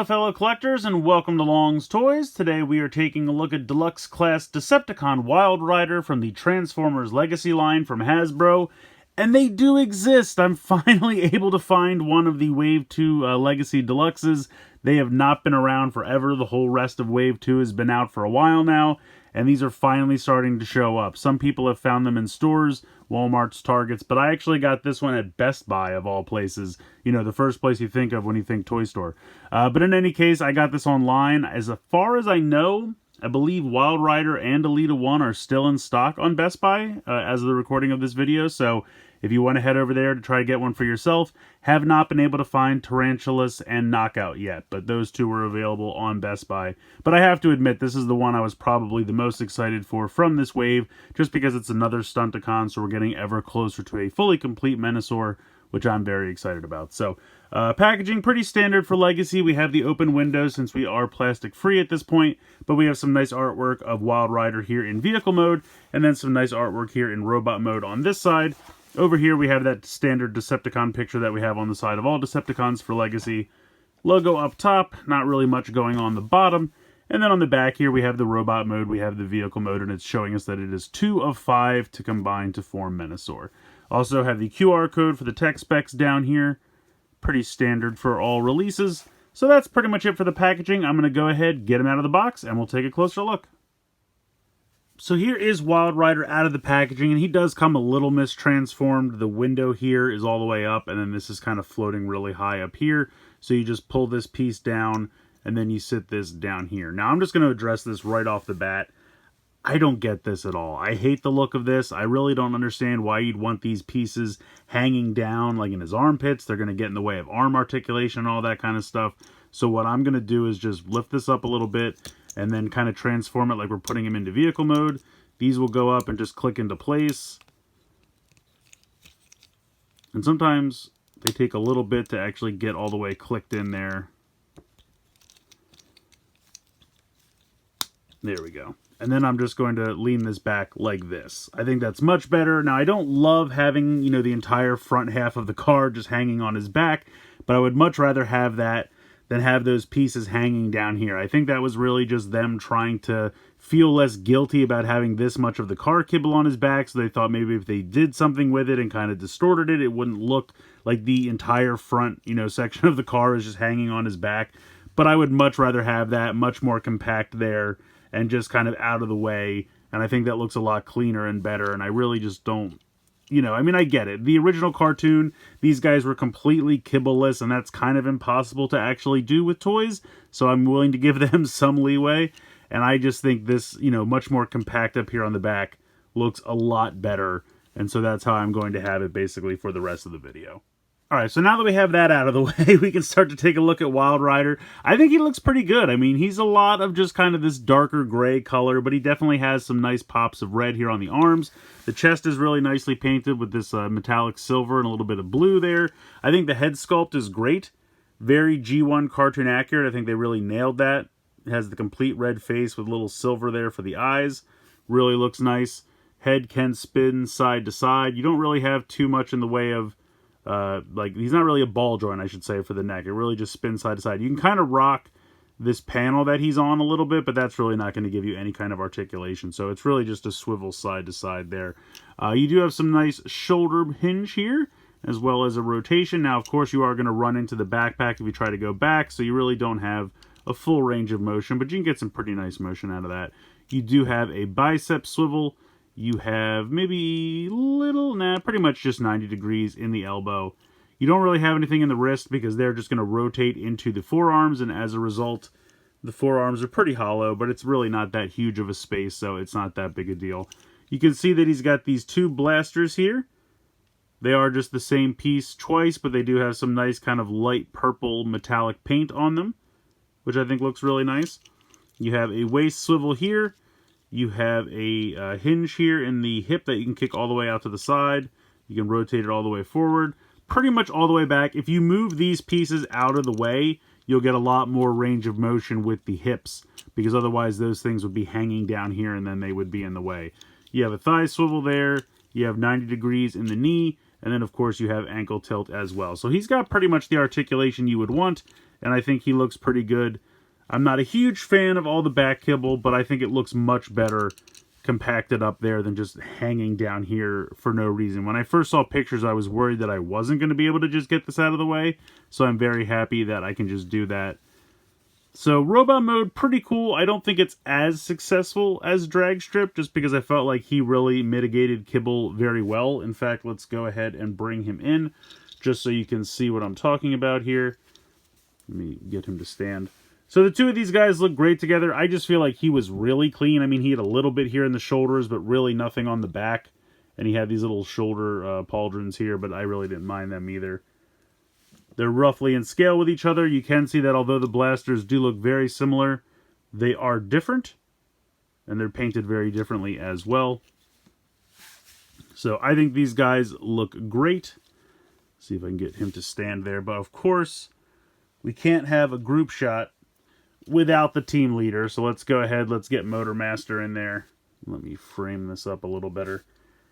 fellow collectors, and welcome to Long's Toys. Today we are taking a look at Deluxe Class Decepticon Wildrider from the Transformers Legacy line from Hasbro. And they do exist! I'm finally able to find one of the Wave 2 Legacy Deluxes. They have not been around forever. The whole rest of Wave 2 has been out for a while now. And these are finally starting to show up. Some people have found them in stores, Walmart's, Targets, but I actually got this one at Best Buy, of all places. You know, the first place you think of when you think toy store. But in any case, I got this online. As far as I know, I believe Wildrider and Elita 1 are still in stock on Best Buy as of the recording of this video. So if you want to head over there to try to get one for yourself, have not been able to find Tarantulas and Knockout yet, but those two were available on Best Buy. But I have to admit, this is the one I was probably the most excited for from this wave, just because it's another Stunticon, so we're getting ever closer to a fully complete Menasor, which I'm very excited about. So, packaging pretty standard for Legacy. We have the open window since we are plastic free at this point, but we have some nice artwork of Wildrider here in vehicle mode, and then some nice artwork here in robot mode on this side. Over here we have that standard Decepticon picture that we have on the side of all Decepticons for Legacy. Logo up top, not really much going on the bottom. And then on the back here we have the robot mode, we have the vehicle mode, and it's showing us that it is 2 of 5 to combine to form Menasor. Also have the QR code for the tech specs down here. Pretty standard for all releases. So that's pretty much it for the packaging. I'm going to go ahead, get them out of the box, and we'll take a closer look. So here is Wildrider out of the packaging, and he does come a little mistransformed. The window here is all the way up, and then this is kind of floating really high up here. So you just pull this piece down, and then you sit this down here. Now I'm just going to address this right off the bat. I don't get this at all. I hate the look of this. I really don't understand why you'd want these pieces hanging down like in his armpits. They're going to get in the way of arm articulation and all that kind of stuff. So what I'm going to do is just lift this up a little bit and then kind of transform it like we're putting him into vehicle mode. These will go up and just click into place. And sometimes they take a little bit to actually get all the way clicked in there. There we go. And then I'm just going to lean this back like this. I think that's much better. Now, I don't love having, you know, the entire front half of the car just hanging on his back, but I would much rather have that than have those pieces hanging down here. I think that was really just them trying to feel less guilty about having this much of the car kibble on his back, so they thought maybe if they did something with it and kind of distorted it, it wouldn't look like the entire front, you know, section of the car is just hanging on his back. But I would much rather have that much more compact there and just kind of out of the way, and I think that looks a lot cleaner and better, and I really just don't, you know, I mean, I get it. The original cartoon, these guys were completely kibbleless, and that's kind of impossible to actually do with toys, so I'm willing to give them some leeway, and I just think this, you know, much more compact up here on the back looks a lot better, and so that's how I'm going to have it basically for the rest of the video. Alright, so now that we have that out of the way, we can start to take a look at Wildrider. I think he looks pretty good. I mean, he's a lot of just kind of this darker gray color, but he definitely has some nice pops of red here on the arms. The chest is really nicely painted with this metallic silver and a little bit of blue there. I think the head sculpt is great. Very G1 cartoon accurate. I think they really nailed that. It has the complete red face with a little silver there for the eyes. Really looks nice. Head can spin side to side. You don't really have too much in the way of like, he's not really a ball joint, I should say, for the neck. It really just spins side to side. You can kind of rock this panel that he's on a little bit, but that's really not going to give you any kind of articulation. So it's really just a swivel side to side there. You do have some nice shoulder hinge here, as well as a rotation. Now, of course, you are going to run into the backpack if you try to go back, so you really don't have a full range of motion, but you can get some pretty nice motion out of that. You do have a bicep swivel. You have maybe pretty much just 90 degrees in the elbow. You don't really have anything in the wrist because they're just going to rotate into the forearms, and as a result, the forearms are pretty hollow, but it's really not that huge of a space, so it's not that big a deal. You can see that he's got these two blasters here. They are just the same piece twice, but they do have some nice kind of light purple metallic paint on them, which I think looks really nice. You have a waist swivel here. You have a hinge here in the hip that you can kick all the way out to the side. You can rotate it all the way forward, pretty much all the way back. If you move these pieces out of the way, you'll get a lot more range of motion with the hips, because otherwise those things would be hanging down here and then they would be in the way. You have a thigh swivel there. You have 90 degrees in the knee, and then of course you have ankle tilt as well. So he's got pretty much the articulation you would want, and I think he looks pretty good. I'm not a huge fan of all the back kibble, but I think it looks much better compacted up there than just hanging down here for no reason. When I first saw pictures, I was worried that I wasn't going to be able to just get this out of the way, so I'm very happy that I can just do that. So robot mode, pretty cool. I don't think it's as successful as drag strip, just because I felt like he really mitigated kibble very well. In fact, let's go ahead and bring him in, just so you can see what I'm talking about here. Let me get him to stand. So the two of these guys look great together. I just feel like he was really clean. I mean, he had a little bit here in the shoulders, but really nothing on the back. And he had these little shoulder pauldrons here, but I really didn't mind them either. They're roughly in scale with each other. You can see that although the blasters do look very similar, they are different. And they're painted very differently as well. So I think these guys look great. Let's see if I can get him to stand there. But of course, we can't have a group shot without the team leader. So let's go ahead. Let's get Motor Master in there. Let me frame this up a little better.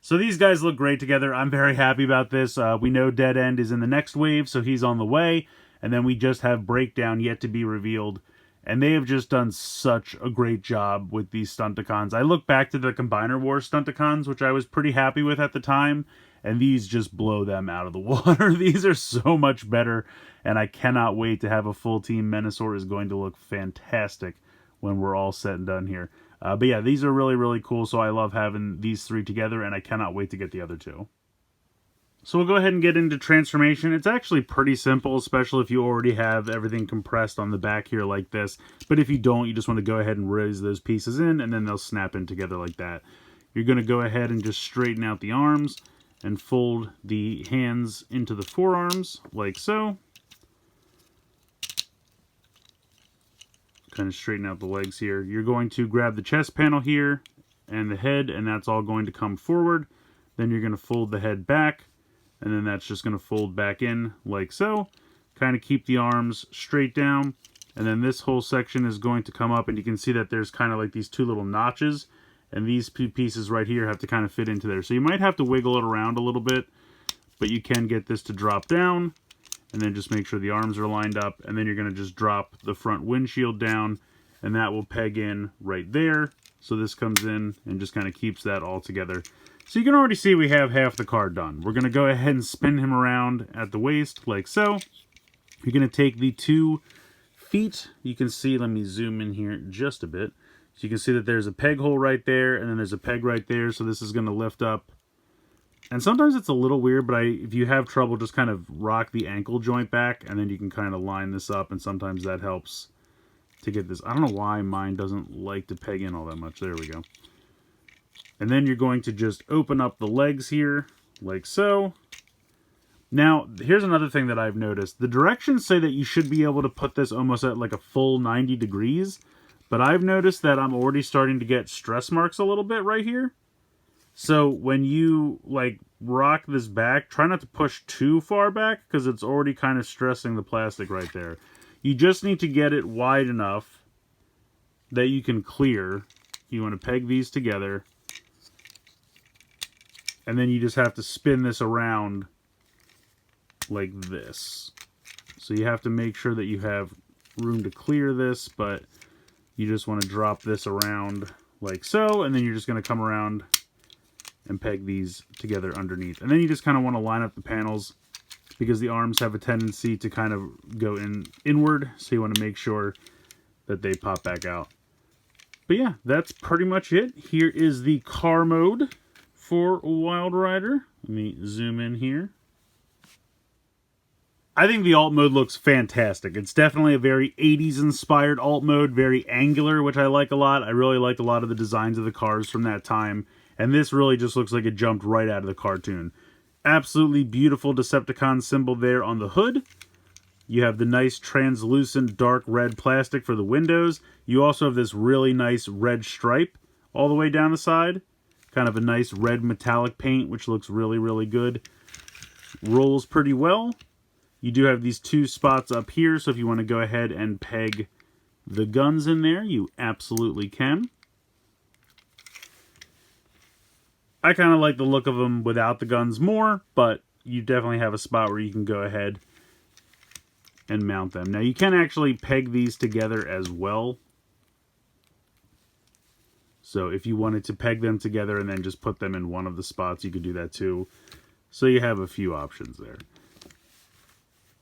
So these guys look great together. I'm very happy about this. We know Dead End is in the next wave, so he's on the way. And then we just have Breakdown yet to be revealed. And they have just done such a great job with these Stunticons. I look back to the Combiner Wars Stunticons, which I was pretty happy with at the time. And these just blow them out of the water. These are so much better. And I cannot wait to have a full team. Menasor is going to look fantastic when we're all said and done here. But yeah, these are really, really cool. So I love having these three together. And I cannot wait to get the other two. So we'll go ahead and get into transformation. It's actually pretty simple, especially if you already have everything compressed on the back here like this. But if you don't, you just want to go ahead and raise those pieces in. And then they'll snap in together like that. You're going to go ahead and just straighten out the arms and fold the hands into the forearms, like so. Kind of straighten out the legs here. You're going to grab the chest panel here and the head, and that's all going to come forward. Then you're going to fold the head back, and then that's just going to fold back in, like so. Kind of keep the arms straight down, and then this whole section is going to come up, and you can see that there's kind of like these two little notches. And these pieces right here have to kind of fit into there. So you might have to wiggle it around a little bit, but you can get this to drop down. And then just make sure the arms are lined up. And then you're going to just drop the front windshield down. And that will peg in right there. So this comes in and just kind of keeps that all together. So you can already see we have half the car done. We're going to go ahead and spin him around at the waist like so. You're going to take the 2 feet. You can see, let me zoom in here just a bit. So you can see that there's a peg hole right there, and then there's a peg right there, so this is going to lift up. And sometimes it's a little weird, but if you have trouble, just kind of rock the ankle joint back, and then you can kind of line this up, and sometimes that helps to get this. I don't know why mine doesn't like to peg in all that much. There we go. And then you're going to just open up the legs here, like so. Now, here's another thing that I've noticed. The directions say that you should be able to put this almost at like a full 90 degrees. But I've noticed that I'm already starting to get stress marks a little bit right here. So when you like rock this back, try not to push too far back because it's already kind of stressing the plastic right there. You just need to get it wide enough that you can clear. You want to peg these together. And then you just have to spin this around like this. So you have to make sure that you have room to clear this, but you just want to drop this around like so, and then you're just going to come around and peg these together underneath. And then you just kind of want to line up the panels because the arms have a tendency to kind of go inward, so you want to make sure that they pop back out. But yeah, that's pretty much it. Here is the car mode for Wildrider. Let me zoom in here. I think the alt mode looks fantastic. It's definitely a very 80s inspired alt mode, very angular, which I like a lot. I really like a lot of the designs of the cars from that time. And this really just looks like it jumped right out of the cartoon. Absolutely beautiful Decepticon symbol there on the hood. You have the nice translucent dark red plastic for the windows. You also have this really nice red stripe all the way down the side. Kind of a nice red metallic paint, which looks really, really good. Rolls pretty well. You do have these 2 spots up here, so if you want to go ahead and peg the guns in there, you absolutely can. I kind of like the look of them without the guns more, but you definitely have a spot where you can go ahead and mount them. Now you can actually peg these together as well. So if you wanted to peg them together and then just put them in one of the spots, you could do that too. So you have a few options there.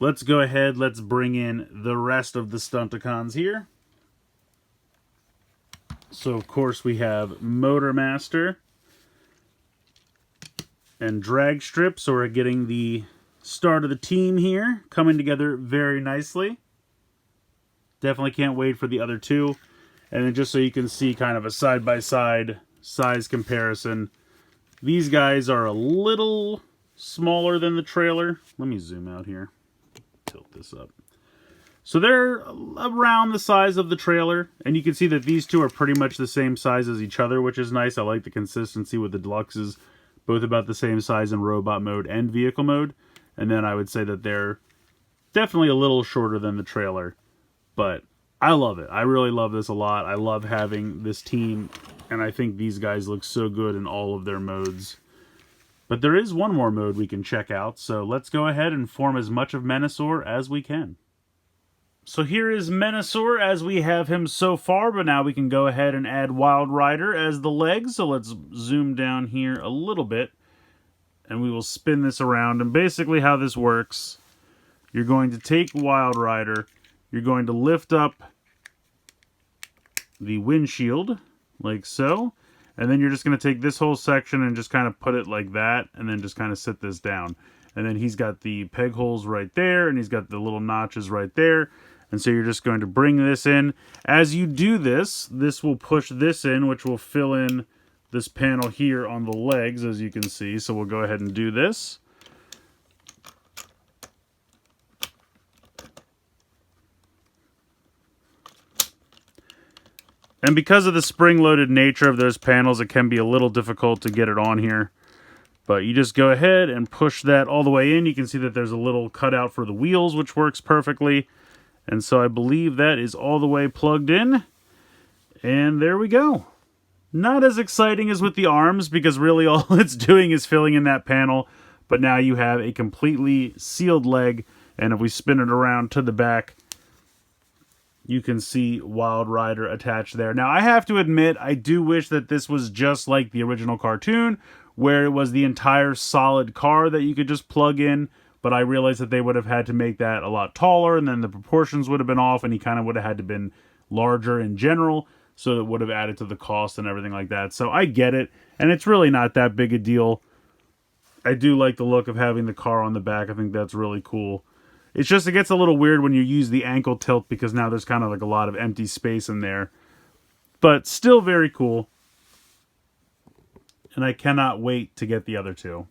Let's go ahead, let's bring in the rest of the Stunticons here. So of course we have Motormaster and Dragstrip, so we're getting the start of the team here, coming together very nicely. Definitely can't wait for the other two. And then just so you can see kind of a side-by-side size comparison, these guys are a little smaller than the trailer. Let me zoom out here. Tilt this up. So they're around the size of the trailer, and you can see that these two are pretty much the same size as each other, which is nice. I like the consistency with the Deluxes, both about the same size in robot mode and vehicle mode. And then I would say that they're definitely a little shorter than the trailer, but I love it. I really love this a lot. I love having this team, and I think these guys look so good in all of their modes. But there is one more mode we can check out, so let's go ahead and form as much of Menasor as we can. So here is Menasor as we have him so far, but now we can go ahead and add Wildrider as the legs. So let's zoom down here a little bit, and we will spin this around. And basically how this works, you're going to take Wildrider, you're going to lift up the windshield, like so, and then you're just going to take this whole section and just kind of put it like that, and then just kind of sit this down. And then he's got the peg holes right there, and he's got the little notches right there, and so you're just going to bring this in. As you do this, this will push this in, which will fill in this panel here on the legs, as you can see. So we'll go ahead and do this. And because of the spring-loaded nature of those panels, it can be a little difficult to get it on here. But you just go ahead and push that all the way in. You can see that there's a little cutout for the wheels, which works perfectly. And so I believe that is all the way plugged in. And there we go. Not as exciting as with the arms, because really all it's doing is filling in that panel. But now you have a completely sealed leg. And if we spin it around to the back, you can see Wildrider attached there. Now, I have to admit, I do wish that this was just like the original cartoon, where it was the entire solid car that you could just plug in, but I realized that they would have had to make that a lot taller, and then the proportions would have been off, and he kind of would have had to been larger in general, so it would have added to the cost and everything like that. So I get it, and it's really not that big a deal. I do like the look of having the car on the back. I think that's really cool. It's just, it gets a little weird when you use the ankle tilt, because now there's kind of like a lot of empty space in there. But still very cool. And I cannot wait to get the other two.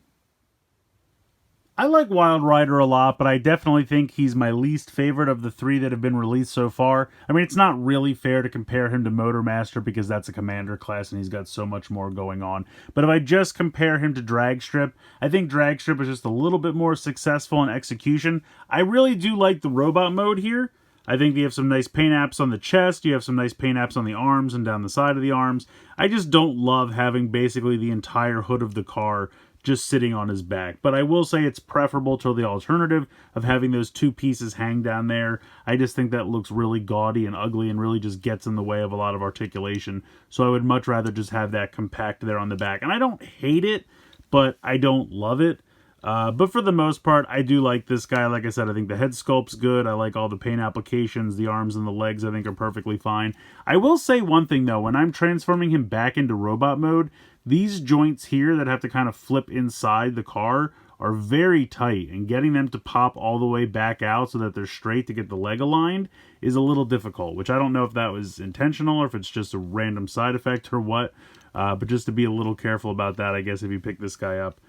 I like Wildrider a lot, but I definitely think he's my least favorite of the three that have been released so far. I mean, it's not really fair to compare him to Motormaster, because that's a commander class and he's got so much more going on. But if I just compare him to Dragstrip, I think Dragstrip is just a little bit more successful in execution. I really do like the robot mode here. I think you have some nice paint apps on the chest, you have some nice paint apps on the arms and down the side of the arms. I just don't love having basically the entire hood of the car just sitting on his back. But I will say it's preferable to the alternative of having those two pieces hang down there. I just think that looks really gaudy and ugly and really just gets in the way of a lot of articulation. So I would much rather just have that compact there on the back. And I don't hate it, but I don't love it. But for the most part, I do like this guy. Like I said, I think the head sculpt's good. I like all the paint applications. The arms and the legs, I think, are perfectly fine. I will say one thing, though. When I'm transforming him back into robot mode, these joints here that have to kind of flip inside the car are very tight. And getting them to pop all the way back out so that they're straight to get the leg aligned is a little difficult. Which I don't know if that was intentional or if it's just a random side effect or what. But just to be a little careful about that, I guess, if you pick this guy up.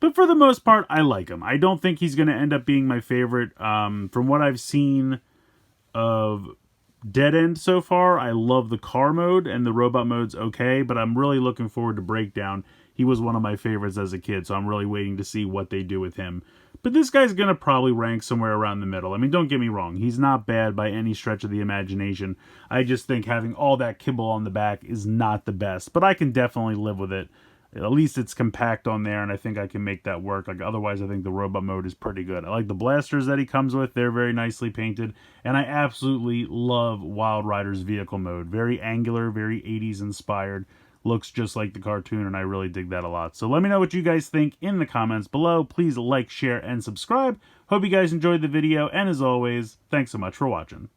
But for the most part, I like him. I don't think he's going to end up being my favorite. From what I've seen of Dead End so far, I love the car mode, and the robot mode's okay, but I'm really looking forward to Breakdown. He was one of my favorites as a kid, so I'm really waiting to see what they do with him. But this guy's going to probably rank somewhere around the middle. I mean, don't get me wrong. He's not bad by any stretch of the imagination. I just think having all that kibble on the back is not the best, but I can definitely live with it. At least it's compact on there, and I think I can make that work. Like, otherwise, I think the robot mode is pretty good. I like the blasters that he comes with. They're very nicely painted. And I absolutely love Wildrider's vehicle mode. Very angular, very 80s inspired. Looks just like the cartoon, and I really dig that a lot. So let me know what you guys think in the comments below. Please like, share, and subscribe. Hope you guys enjoyed the video, and as always, thanks so much for watching.